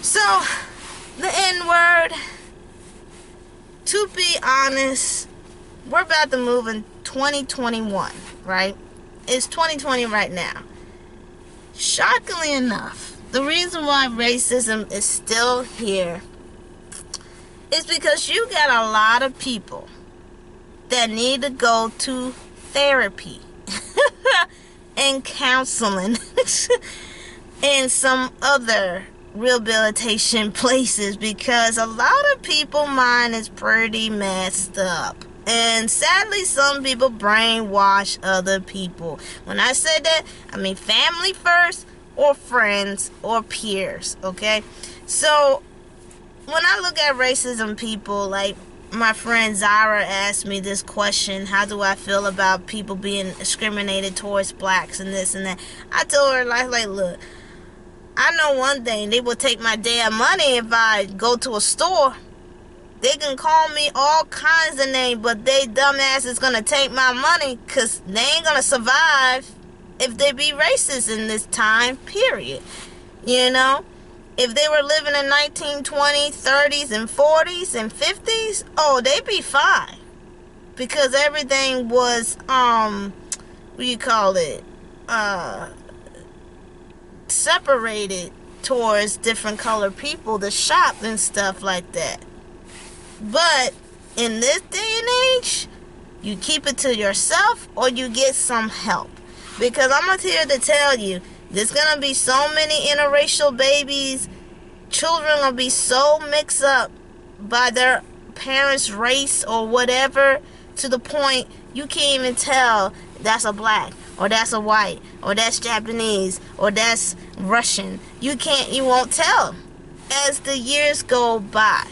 So, the N word, to be honest, we're about to move in 2021, right? It's 2020 right now. Shockingly enough, the reason why racism is still here is because you got a lot of people that need to go to therapy and counseling and some other rehabilitation places, because a lot of people's mind is pretty messed up. And sadly, some people brainwash other people. When I say that, I mean family first, or friends, or peers, okay? So, when I look at racism, people, like my friend Zara asked me this question: how do I feel about people being discriminated towards blacks and this and that? I told her, like, look, I know one thing: they will take my damn money if I go to a store. They can call me all kinds of names, but they dumbass is gonna take my money, because they ain't gonna survive if they be racist in this time period. You know? If they were living in 1920s, 30s, and 40s, and 50s, oh, they'd be fine. Because everything was, what do you call it? Separated towards different colored people to shop and stuff like that. But in this day and age, you keep it to yourself or you get some help. Because I'm here to tell you, there's going to be so many interracial babies. Children will be so mixed up by their parents' race or whatever, to the point you can't even tell that's a black, or that's a white, or that's Japanese, or that's Russian. You won't tell as the years go by.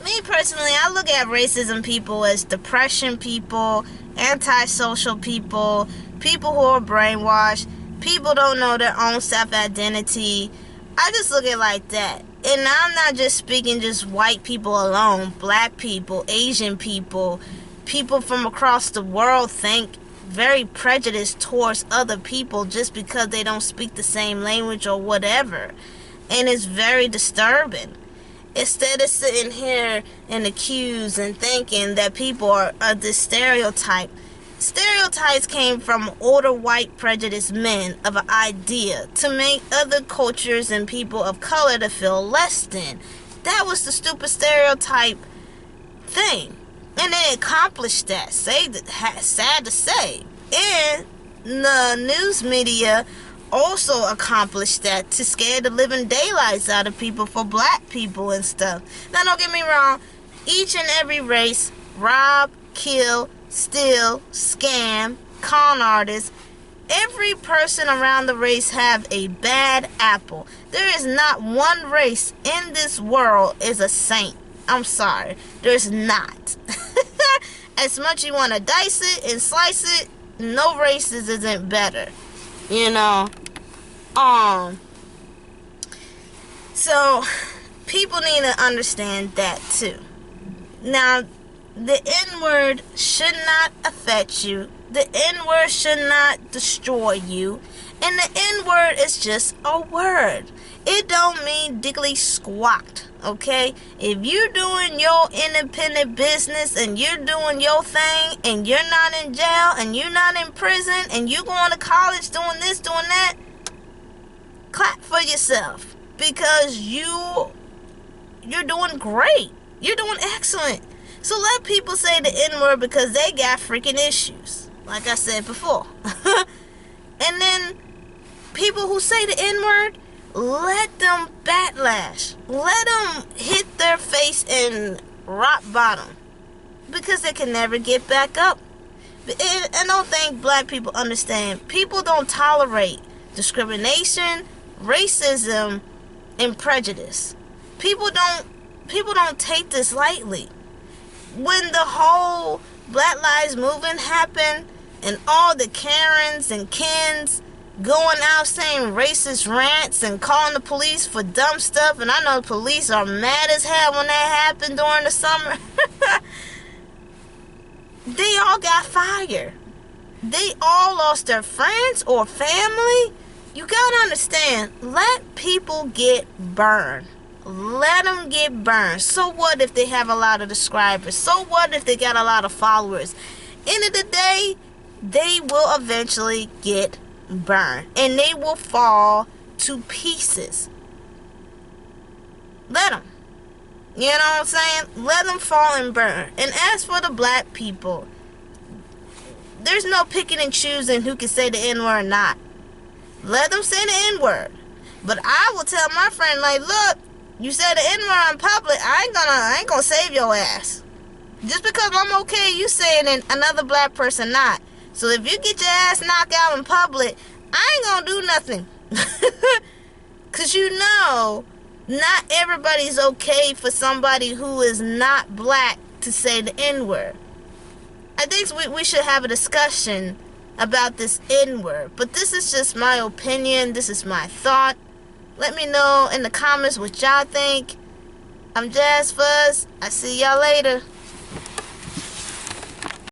Me personally, I look at racism people as depression people, antisocial people, people who are brainwashed, people don't know their own self-identity. I just look at it like that. And I'm not just speaking just white people alone. Black people, Asian people, people from across the world think very prejudiced towards other people just because they don't speak the same language or whatever. And it's very disturbing. Instead of sitting here and accuse and thinking that people are this stereotype. Stereotypes came from older white prejudiced men of an idea to make other cultures and people of color to feel less than. That was the stupid stereotype thing. And they accomplished that. Sad to say. And the news media also accomplished that to scare the living daylights out of people for black people and stuff. Now, don't get me wrong. Each and every race rob, kill, steal, scam, con artists. Every person around the race have a bad apple. There is not one race in this world is a saint. I'm sorry. There's not. As much you want to dice it and slice it, no races isn't better. You know? So, people need to understand that too. Now, the N-word should not affect you. The N-word should not destroy you. And the N-word is just a word. It don't mean diggly squat, okay? If you're doing your independent business and you're doing your thing and you're not in jail and you're not in prison and you're going to college doing this, doing that, clap for yourself, because you're doing great. You're doing excellent. So let people say the N-word because they got freaking issues, like I said before. And then people who say the N-word, let them backlash. Let them hit their face in rock bottom, because they can never get back up. I don't think black people understand. People don't tolerate discrimination, racism, and prejudice. People don't take this lightly. When the whole Black Lives Movement happened and all the Karens and Kens going out saying racist rants and calling the police for dumb stuff, and I know the police are mad as hell when that happened during the summer, they all got fired. They all lost their friends or family You gotta understand, let people get burned. Let them get burned. So what if they have a lot of subscribers? So what if they got a lot of followers? End of the day, they will eventually get burned. And they will fall to pieces. Let them. You know what I'm saying? Let them fall and burn. And as for the black people, there's no picking and choosing who can say the N-word or not. Let them say the N-word. But I will tell my friend, like, look, you said the N-word in public, I ain't gonna save your ass. Just because I'm okay you saying it, another black person not. So if you get your ass knocked out in public, I ain't gonna do nothing. Cause you know, not everybody's okay for somebody who is not black to say the N-word. I think we should have a discussion about this N-word. But this is just my opinion. This is my thought. Let me know in the comments what y'all think. I'm Jazz Fuzz. I see y'all later.